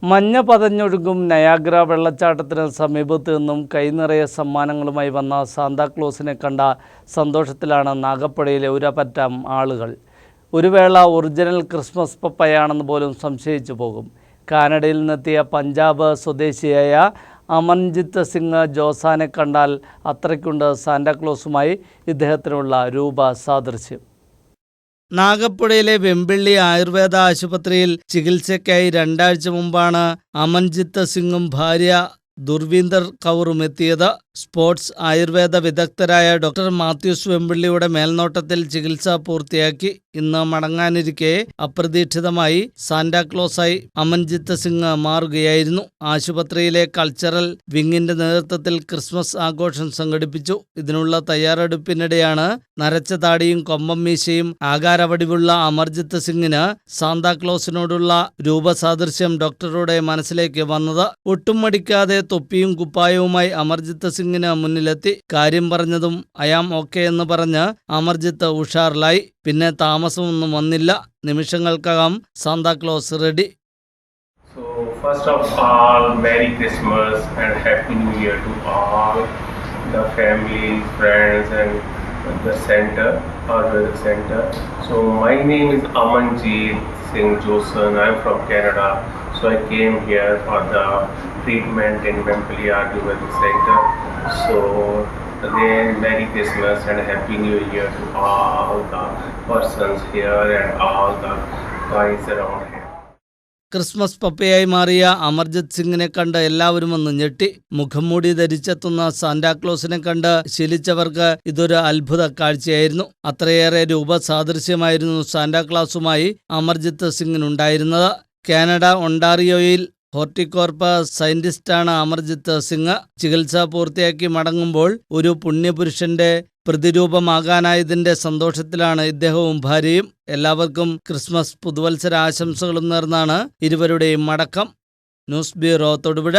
മഞ്ഞ പതഞ്ഞൊഴുകും നയാഗ്ര വെള്ളച്ചാട്ടത്തിന് സമീപത്ത് നിന്നും കൈനിറയെ സമ്മാനങ്ങളുമായി വന്ന സാന്താക്ലോസിനെ കണ്ട സന്തോഷത്തിലാണ് നാഗപ്പുഴയിലെ ഉരപറ്റം ആളുകൾ. ഒരു വേള ഒറിജിനൽ ക്രിസ്മസ് പപ്പയാണെന്ന് പോലും സംശയിച്ചു പോകും. കാനഡയിൽ നിന്നെത്തിയ പഞ്ചാബ് സ്വദേശിയായ അമൻജിത്ത് സിംഗ് ജോസാനെ കണ്ടാൽ അത്രയ്ക്കുണ്ട് സാന്താക്ലോസുമായി ഇദ്ദേഹത്തിനുള്ള രൂപസാദൃശ്യം. നാഗപ്പുഴയിലെ വെമ്പിള്ളി ആയുർവേദ ആശുപത്രിയിൽ ചികിത്സയ്ക്കായി 2 ആഴ്ച മുമ്പാണ് അമൻജിത്ത് സിംഗും ഭാര്യ ദുർവീന്ദർ കൗറും എത്തിയത്. സ്പോർട്സ് ആയുർവേദ വിദഗ്ധരായ ഡോക്ടർ മാത്യൂസ് വെമ്പിള്ളിയുടെ മേൽനോട്ടത്തിൽ ചികിത്സ പൂർത്തിയാക്കി ഇന്ന് മടങ്ങാനിരിക്കെ അപ്രതീക്ഷിതമായി സാന്താക്ലോസായി അമൻജിത്ത് സിംഗ് മാറുകയായിരുന്നു. ആശുപത്രിയിലെ കൾച്ചറൽ വിങ്ങിന്റെ നേതൃത്വത്തിൽ ക്രിസ്മസ് ആഘോഷം സംഘടിപ്പിച്ചു. ഇതിനുള്ള തയ്യാറെടുപ്പിനിടെയാണ് നരച്ച താടിയും കൊമ്പം മീശയും ആകാരവടിവുള്ള അമർജിത്ത് സിംഗിന് സാന്താക്ലോസിനോടുള്ള രൂപസാദൃശ്യം ഡോക്ടറുടെ മനസ്സിലേക്ക് വന്നത്. ഒട്ടും മടിക്കാതെ തൊപ്പിയും കുപ്പായവുമായി അമർജിത്ത് സിംഗിന് മുന്നിലെത്തി. കാര്യം പറഞ്ഞതും അയാം ഓക്കെ എന്ന് പറഞ്ഞ് അമർജിത്ത് ഉഷാറിലായി. പിന്നെ താമസമൊന്നും വന്നില്ല. നിമിഷങ്ങൾക്കകം Santa Claus ready. So first of all, Merry Christmas and Happy New Year to all the family, friends and the center or the center. So my name is Amanjit Singh Josan. I am from Canada. So I came here for the treatment in Wembley Ayurvedic Center. So again, Merry Christmas and Happy New Year to all the persons here and all the guys around here. Christmas പപ്പയായി മാറിയ അമർജിത്ത് സിംഗിനെ കണ്ട് എല്ലാവരും ഒന്ന് ഞെട്ടി. മുഖംമൂടി ധരിച്ചെത്തുന്ന സാന്താക്ലോസിനെ കണ്ട് ശീലിച്ചവർക്ക് ഇതൊരു അത്ഭുത കാഴ്ചയായിരുന്നു. അത്രയേറെ രൂപസാദൃശ്യമായിരുന്നു സാന്താക്ലോസുമായി അമർജിത്ത് സിംഗിനുണ്ടായിരുന്നത്. കാനഡ ഒണ്ടാറിയോയിൽ ഹോർട്ടികോർപ്പ് സയന്റിസ്റ്റാണ് അമർജിത്ത് സിംഗ്. ചികിത്സ പൂർത്തിയാക്കി മടങ്ങുമ്പോൾ ഒരു പുണ്യപുരുഷന്റെ പ്രതിരൂപമാകാനായതിന്റെ സന്തോഷത്തിലാണ് ഇദ്ദേഹവും ഭാര്യയും. എല്ലാവർക്കും ക്രിസ്മസ് പുതുവത്സര ആശംസകളും നേർന്നാണ് ഇരുവരുടെയും മടക്കം. News bureau, Thodupuzha.